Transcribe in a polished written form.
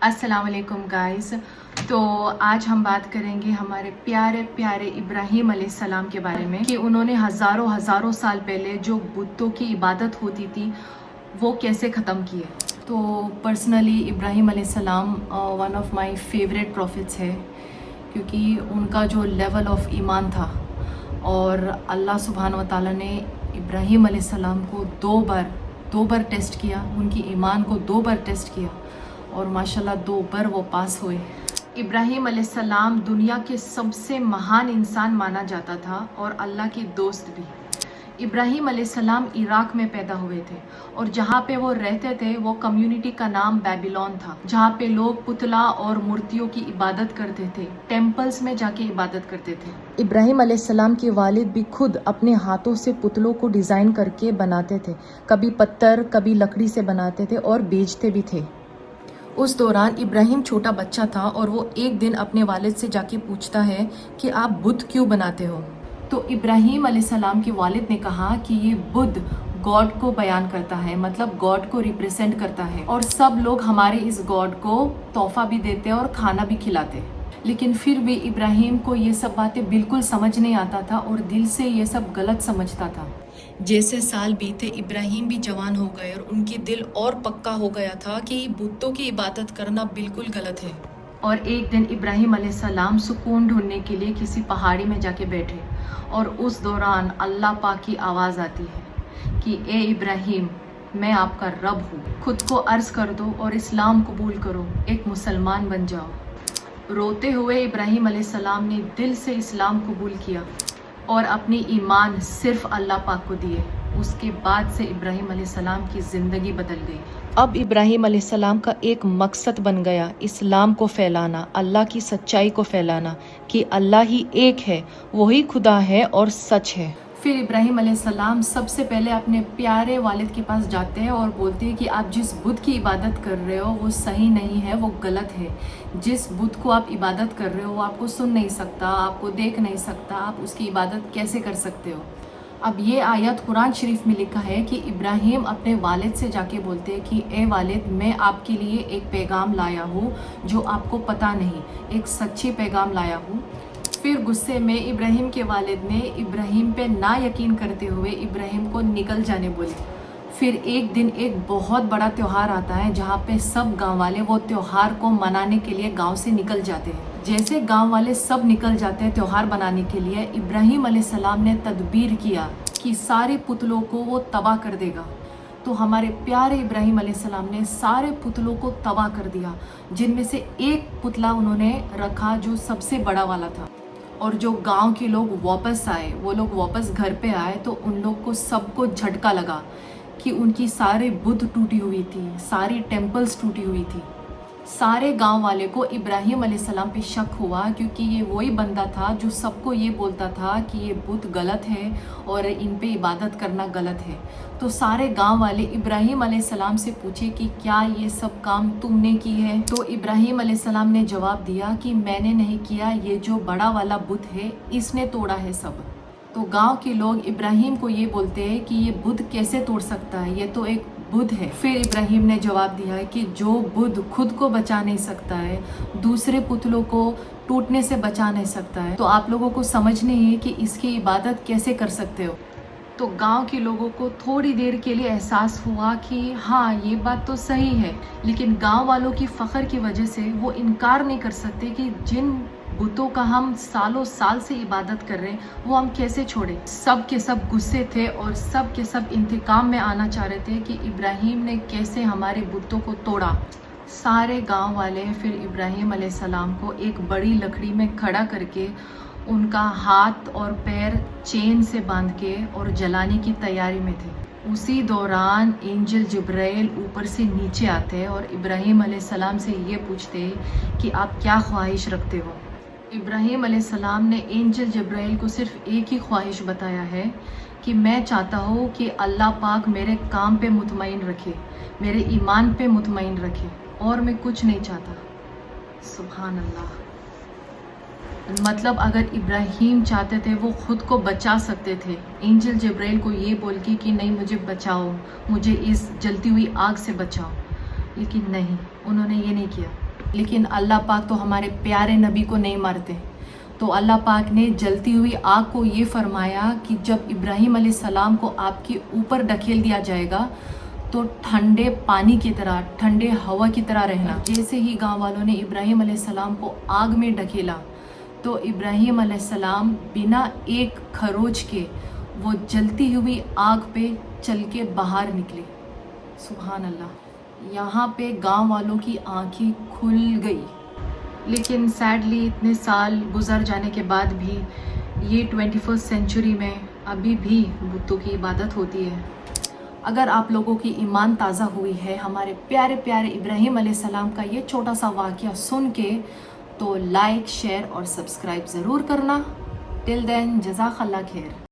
अस्सलाम वालेकुम गाइस। तो आज हम बात करेंगे हमारे प्यारे प्यारे इब्राहीम अलैहिस्सलाम के बारे में कि उन्होंने हज़ारों साल पहले जो बुतों की इबादत होती थी वो कैसे ख़त्म किए। तो पर्सनली इब्राहीम अलैहिस्सलाम one of my favourite profits है, क्योंकि उनका जो लेवल ऑफ ईमान था और अल्लाह सुब्हान व तआला ने इब्राहीम अलैहिस्सलाम को दो बार टेस्ट किया, उनकी ईमान को 2 बार टेस्ट किया और माशाल्लाह 2 बार वो पास हुए। इब्राहीम अलैहिस्सलाम दुनिया के सबसे महान इंसान माना जाता था और अल्लाह के दोस्त भी। इब्राहीम अलैहिस्सलाम इराक में पैदा हुए थे और जहाँ पे वो रहते थे वो कम्युनिटी का नाम बेबीलोन था, जहाँ पे लोग पुतला और मूर्तियों की इबादत करते थे, टेम्पल्स में जाके इबादत करते थे। इब्राहीम अलैहिस्सलाम के वालिद भी खुद अपने हाथों से पुतलों को डिज़ाइन करके बनाते थे, कभी पत्थर कभी लकड़ी से बनाते थे और बेचते भी थे। उस दौरान इब्राहीम छोटा बच्चा था और वो एक दिन अपने वालिद से जाके पूछता है कि आप बुत क्यों बनाते हो। तो इब्राहीम अलैहिस्सलाम के वालिद ने कहा कि ये बुत गॉड को बयान करता है, मतलब गॉड को रिप्रेजेंट करता है और सब लोग हमारे इस गॉड को तोहफा भी देते और खाना भी खिलाते। लेकिन फिर भी इब्राहीम को ये सब बातें बिल्कुल समझ नहीं आता था और दिल से ये सब गलत समझता था। जैसे साल बीते इब्राहीम भी जवान हो गए और उनके दिल और पक्का हो गया था कि बुतों की इबादत करना बिल्कुल गलत है। और एक दिन इब्राहीम अलैहिस्सलाम सुकून ढूंढने के लिए किसी पहाड़ी में जाके बैठे और उस दौरान अल्लाह पाक की आवाज़ आती है कि ए इब्राहीम, मैं आपका रब हूँ, खुद को अर्ज़ कर दो और इस्लाम कबूल करो, एक मुसलमान बन जाओ। रोते हुए इब्राहीम अलैहिस्सलाम ने दिल से इस्लाम कबूल किया और अपनी ईमान सिर्फ अल्लाह पाक को दिए। उसके बाद से इब्राहीम अलैहिस्सलाम की ज़िंदगी बदल गई। अब इब्राहीम अलैहिस्सलाम का एक मकसद बन गया इस्लाम को फैलाना, अल्लाह की सच्चाई को फैलाना कि अल्लाह ही एक है, वही खुदा है और सच है। फिर इब्राहीम अलैहिस्सलाम सबसे पहले अपने प्यारे वालिद के पास जाते हैं और बोलते हैं कि आप जिस बुत की इबादत कर रहे हो वो सही नहीं है, वो गलत है। जिस बुत को आप इबादत कर रहे हो वो आपको सुन नहीं सकता, आपको देख नहीं सकता, आप उसकी इबादत कैसे कर सकते हो। अब ये आयत कुरान शरीफ में लिखा है कि इब्राहीम अपने वालिद से जाके बोलते हैं कि ए वालिद, मैं आपके लिए एक पैगाम लाया हूँ जो आपको पता नहीं, एक सच्ची पैगाम लाया हूँ। फिर गुस्से में इब्राहीम के वालिद ने इब्राहीम पे ना यकीन करते हुए इब्राहीम को निकल जाने बोले। फिर एक दिन एक बहुत बड़ा त्यौहार आता है जहाँ पे सब गांव वाले वो त्यौहार को मनाने के लिए गांव से निकल जाते हैं। जैसे गांव वाले सब निकल जाते हैं त्यौहार मनाने के लिए, इब्राहीम अलैहिस्सलाम ने तदबीर किया कि सारे पुतलों को वो तबाह कर देगा। तो हमारे प्यारे इब्राहीम अलैहिस्सलाम ने सारे पुतलों को तबाह कर दिया, जिनमें से एक पुतला उन्होंने रखा जो सबसे बड़ा वाला था। और जो गांव के लोग वापस आए, वो लोग वापस घर पे आए तो उन लोग को सबको झटका लगा कि उनकी सारे बुत टूटी हुई थी, सारी टेम्पल्स टूटी हुई थी। सारे गांव वाले को इब्राहीम अलैहिस्सलाम पे शक हुआ, क्योंकि ये वही बंदा था जो सबको ये बोलता था कि ये बुत गलत है और इन पे इबादत करना गलत है। तो सारे गांव वाले इब्राहीम अलैहिस्सलाम से पूछे कि क्या ये सब काम तुमने की है। तो इब्राहीम अलैहिस्सलाम ने जवाब दिया कि मैंने नहीं किया, ये जो बड़ा वाला बुत है इसने तोड़ा है सब। तो गांव के लोग इब्राहीम को ये बोलते हैं कि ये बुत कैसे तोड़ सकता है, ये तो एक बुत है। फिर इब्राहीम ने जवाब दिया है कि जो बुत खुद को बचा नहीं सकता है, दूसरे पुतलों को टूटने से बचा नहीं सकता है, तो आप लोगों को समझ नहीं है कि इसकी इबादत कैसे कर सकते हो। तो गांव के लोगों को थोड़ी देर के लिए एहसास हुआ कि हाँ, ये बात तो सही है, लेकिन गांव वालों की फ़ख्र की वजह से वो इनकार नहीं कर सकते कि जिन बुतों का हम सालों साल से इबादत कर रहे हैं वो हम कैसे छोड़े। सब के सब गुस्से थे और सब के सब इंतकाम में आना चाह रहे थे कि इब्राहीम ने कैसे हमारे बुतों को तोड़ा। सारे गांव वाले फिर इब्राहीम अलैहिस्सलाम को एक बड़ी लकड़ी में खड़ा करके उनका हाथ और पैर चेन से बांध के और जलाने की तैयारी में थे। उसी दौरान एंजल जिब्राइल ऊपर से नीचे आते और इब्राहीम अलैहिस्सलाम से ये पूछते कि आप क्या ख्वाहिश रखते हो। इब्राहीम अलैहिस्सलाम ने एंजल जिब्राइल को सिर्फ एक ही ख्वाहिश बताया है कि मैं चाहता हूँ कि अल्लाह पाक मेरे काम पे मुतमईन रखे, मेरे ईमान पे मुतमईन रखे, और मैं कुछ नहीं चाहता। सुभान अल्लाह। मतलब अगर इब्राहीम चाहते थे वो खुद को बचा सकते थे, एंजल जिब्राइल को ये बोल के कि नहीं मुझे बचाओ, मुझे इस जलती हुई आग से बचाओ, लेकिन नहीं, उन्होंने ये नहीं किया। لیکن اللہ پاک تو ہمارے پیارے نبی کو نہیں مارتے. تو اللہ پاک نے جلتی ہوئی آگ کو یہ فرمایا کہ جب ابراہیم علیہ السلام کو آپ کے اوپر ڈھکیل دیا جائے گا تو ٹھنڈے پانی کی طرح، ٹھنڈے ہوا کی طرح رہنا. جیسے ہی گاؤں والوں نے ابراہیم علیہ السلام کو آگ میں ڈھکیلا تو ابراہیم علیہ السلام بنا ایک خروچ کے وہ جلتی ہوئی آگ پہ چل کے باہر نکلے. سبحان اللہ. یہاں پہ گاؤں والوں کی آنکھیں کھل گئی. لیکن سیڈلی اتنے سال گزر جانے کے بعد بھی یہ 21 سینچری میں ابھی بھی بتوں کی عبادت ہوتی ہے. اگر آپ لوگوں کی ایمان تازہ ہوئی ہے ہمارے پیارے پیارے ابراہیم علیہ السلام کا یہ چھوٹا سا واقعہ سن کے تو لائک، شیئر اور سبسکرائب ضرور کرنا. ٹل دین جزاک اللہ خیر.